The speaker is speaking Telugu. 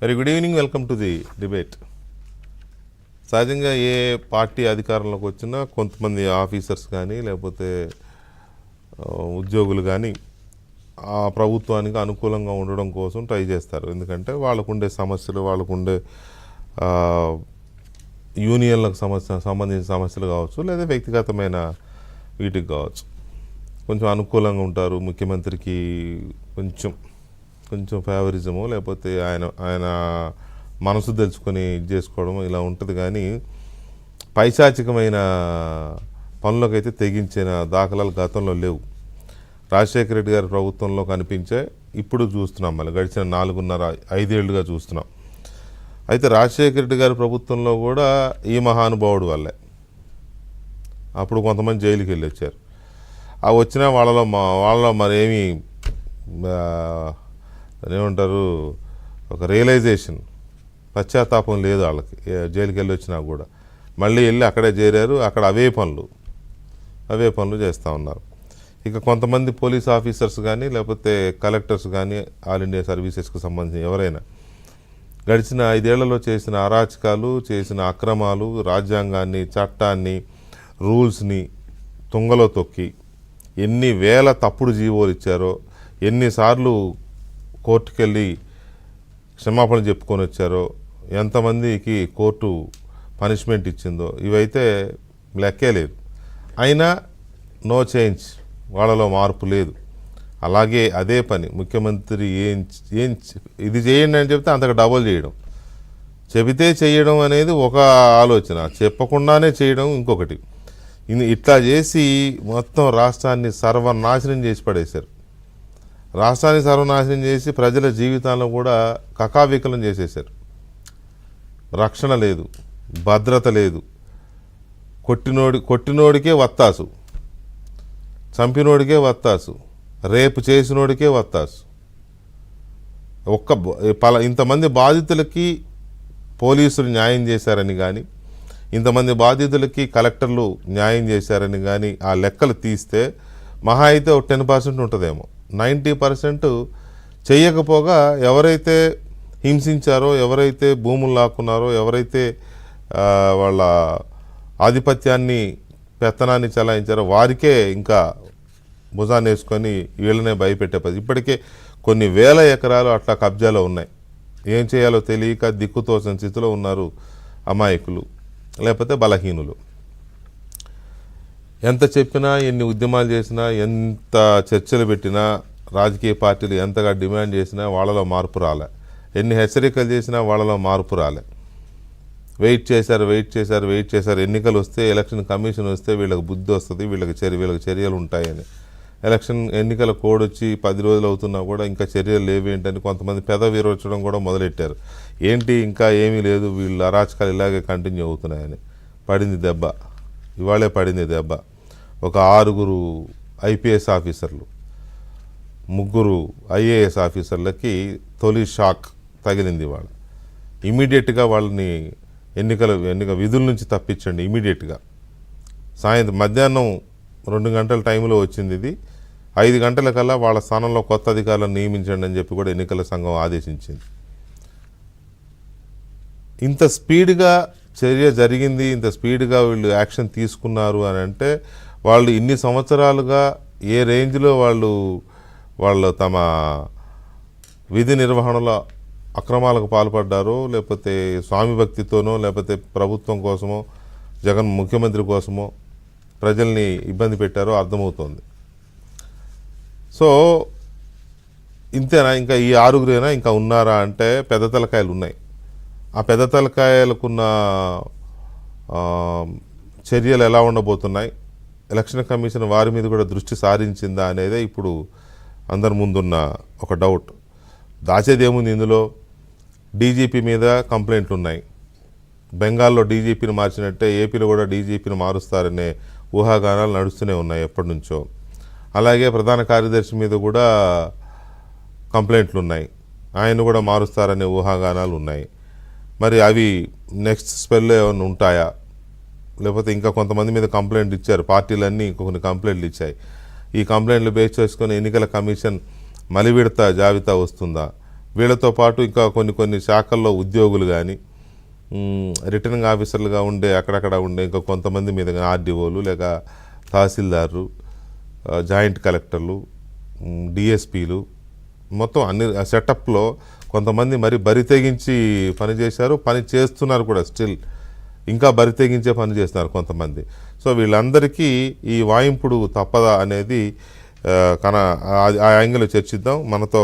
Very good evening, welcome to the debate. సహజంగా ఏ పార్టీ అధికారంలోకి వచ్చినా కొంతమంది ఆఫీసర్స్ కానీ లేకపోతే ఉద్యోగులు కానీ ఆ ప్రభుత్వానికి అనుకూలంగా ఉండడం కోసం ట్రై చేస్తారు. ఎందుకంటే వాళ్ళకుండే సమస్యలు, వాళ్ళకుండే యూనియన్లకు సంబంధించిన సమస్యలు కావచ్చు, లేదా వ్యక్తిగతమైన వీటికి కావచ్చు, కొంచెం అనుకూలంగా ఉంటారు. ముఖ్యమంత్రికి కొంచెం ఫేవరిజము, లేకపోతే ఆయన మనసు తెలుసుకొని ఇది చేసుకోవడం ఇలా ఉంటుంది. కానీ పైశాచికమైన పనులకైతే తెగించిన దాఖలాలు గతంలో లేవు. రాజశేఖర రెడ్డి గారి ప్రభుత్వంలో కనిపించే ఇప్పుడు చూస్తున్నాం, మళ్ళీ గడిచిన 4.5 ఏళ్ళుగా చూస్తున్నాం. అయితే రాజశేఖర రెడ్డి గారి ప్రభుత్వంలో కూడా ఈ మహానుభావుడు వల్లే అప్పుడు కొంతమంది జైలుకి వెళ్ళి వచ్చారు. ఆ వచ్చిన వాళ్ళలో మరేమీ ఏమంటారు, ఒక రియలైజేషన్, పశ్చాత్తాపం లేదు వాళ్ళకి. జైలుకి వెళ్ళి వచ్చినా కూడా మళ్ళీ వెళ్ళి అక్కడే చేరారు. అక్కడ అవే పనులు చేస్తూ ఉన్నారు. ఇక కొంతమంది పోలీస్ ఆఫీసర్స్ కానీ లేకపోతే కలెక్టర్స్ కానీ ఆల్ ఇండియా సర్వీసెస్కి సంబంధించిన ఎవరైనా గడిచిన 5 ఏళ్లలో చేసిన అరాచకాలు, చేసిన అక్రమాలు, రాజ్యాంగాన్ని, చట్టాన్ని, రూల్స్ని తుంగలో తొక్కి ఎన్ని వేల తప్పుడు జీవోలు ఇచ్చారో, ఎన్నిసార్లు కోర్టుకెళ్ళి క్షమాపణ చెప్పుకొని వచ్చారో, ఎంతమందికి కోర్టు పనిష్మెంట్ ఇచ్చిందో ఇవైతే లెక్కే లేదు. అయినా నో చేంజ్, వాళ్ళలో మార్పు లేదు. అలాగే అదే పని ముఖ్యమంత్రి ఏం ఇది చేయండి అని చెప్తే అంతకు డబుల్ చేయడం, చెబితే చేయడం అనేది ఒక ఆలోచన, చెప్పకుండానే చేయడం ఇంకొకటి. ఇట్లా చేసి మొత్తం రాష్ట్రాన్ని సర్వనాశనం చేసి పడేశారు. రాష్ట్రాన్ని సర్వనాశనం చేసి ప్రజల జీవితాలను కూడా కకావికలం చేసేశారు. రక్షణ లేదు, భద్రత లేదు, కొట్టినోడికే వత్తాసు, చంపినోడికే వత్తాసు, రేపు చేసినోడికే వత్తాసు. ఇంతమంది బాధితులకి పోలీసులు న్యాయం చేశారని కానీ, ఇంతమంది బాధితులకి కలెక్టర్లు న్యాయం చేశారని కానీ ఆ లెక్కలు తీస్తే మహా అయితే ఒక 10% ఉంటుందేమో. 90% చెయ్యకపోగా ఎవరైతే హింసించారో, ఎవరైతే భూములు లాక్కున్నారో, ఎవరైతే వాళ్ళ ఆధిపత్యాన్ని, పెత్తనాన్ని చలాయించారో వారికే ఇంకా భుజాన్ని వేసుకొని వీళ్ళనే భయపెట్టే పది. ఇప్పటికే కొన్ని వేల ఎకరాలు అట్లా కబ్జాలో ఉన్నాయి. ఏం చేయాలో తెలియక దిక్కుతోచని స్థితిలో ఉన్నారు అమాయకులు, లేకపోతే బలహీనులు. ఎంత చెప్పినా, ఎన్ని ఉద్యమాలు చేసినా, ఎంత చర్చలు పెట్టినా, రాజకీయ పార్టీలు ఎంతగా డిమాండ్ చేసినా వాళ్ళలో మార్పు రాలే. ఎన్ని హెచ్చరికలు చేసినా వాళ్ళలో మార్పు రాలే. వెయిట్ చేశారు. ఎన్నికలు వస్తే, ఎలక్షన్ కమిషన్ వస్తే వీళ్ళకి బుద్ధి వస్తుంది, వీళ్ళకి చర్యలు ఉంటాయని. ఎన్నికల కోడ్ వచ్చి 10 రోజులు అవుతున్నా కూడా ఇంకా చర్యలు లేవేంటని కొంతమంది విరోచడం కూడా మొదలెట్టారు. ఏంటి ఇంకా ఏమీ లేదు, వీళ్ళు అరాచకాలు ఇలాగే కంటిన్యూ అవుతున్నాయని. పడింది దెబ్బ, ఇవాళే పడింది దెబ్బ. ఒక 6 ఐపీఎస్ ఆఫీసర్లు, 3 ఐఏఎస్ ఆఫీసర్లకి తొలి షాక్ తగిలింది. వాళ్ళు ఇమీడియట్గా వాళ్ళని ఎన్నిక విధుల నుంచి తప్పించండి. ఇమీడియట్గా మధ్యాహ్నం 2 గంటల టైంలో వచ్చింది ఇది. 5 గంటల కల్లా వాళ్ళ స్థానంలో కొత్త అధికారులను నియమించండి అని చెప్పి కూడా ఎన్నికల సంఘం ఆదేశించింది. ఇంత స్పీడ్గా చర్య జరిగింది, ఇంత స్పీడ్గా వీళ్ళు యాక్షన్ తీసుకున్నారు అని అంటే వాళ్ళు ఇన్ని సంవత్సరాలుగా ఏ రేంజ్లో వాళ్ళు తమ విధి నిర్వహణలో అక్రమాలకు పాల్పడ్డారో, లేకపోతే స్వామి భక్తితోనో, లేకపోతే ప్రభుత్వం కోసమో, జగన్ ముఖ్యమంత్రి కోసమో ప్రజల్ని ఇబ్బంది పెట్టారో అర్థమవుతోంది. సో ఇంతేనా, ఇంకా ఈ 6 ఇంకా ఉన్నారా అంటే పెద్ద తలకాయలు ఉన్నాయి. ఆ పెద్ద తలకాయలకున్న చర్యలు ఎలా ఉండబోతున్నాయి, ఎలక్షన్ కమిషన్ వారి మీద కూడా దృష్టి సారించిందా అనేదే ఇప్పుడు అందరి ముందున్న ఒక డౌట్. దాచేదేముంది ఇందులో? డీజీపీ మీద కంప్లైంట్లు ఉన్నాయి. బెంగాల్లో డీజీపీని మార్చినట్టే ఏపీలో కూడా డీజీపీని మారుస్తారనే ఊహాగానాలు నడుస్తూనే ఉన్నాయి ఎప్పటి నుంచో. అలాగే ప్రధాన కార్యదర్శి మీద కూడా కంప్లైంట్లు ఉన్నాయి, ఆయన కూడా మారుస్తారనే ఊహాగానాలు ఉన్నాయి. మరి అవి నెక్స్ట్ స్పెల్లో ఏమైనా ఉంటాయా, లేకపోతే ఇంకా కొంతమంది మీద కంప్లైంట్ ఇచ్చారు, పార్టీలన్నీ కొన్ని కంప్లైంట్లు ఇచ్చాయి. ఈ కంప్లైంట్లు బేస్ చేసుకొని ఎన్నికల కమిషన్ మలివిడత జాబితా వస్తుందా, వీళ్ళతో పాటు ఇంకా కొన్ని శాఖల్లో ఉద్యోగులు కానీ రిటర్నింగ్ ఆఫీసర్లుగా ఉండే అక్కడక్కడ ఉండే ఇంకా కొంతమంది మీద ఆర్డీఓలు లేక తహసీల్దారు, జాయింట్ కలెక్టర్లు, డిఎస్పీలు, మొత్తం అన్ని సెటప్లో కొంతమంది మరి బరి తెగించి పనిచేశారు, పని చేస్తున్నారు కూడా. స్టిల్ ఇంకా బరి తెగించే పని చేస్తున్నారు కొంతమంది. సో వీళ్ళందరికీ ఈ వాయింపుడు తప్పదా అనేది ఆ యాంగిల్లో చర్చిద్దాం. మనతో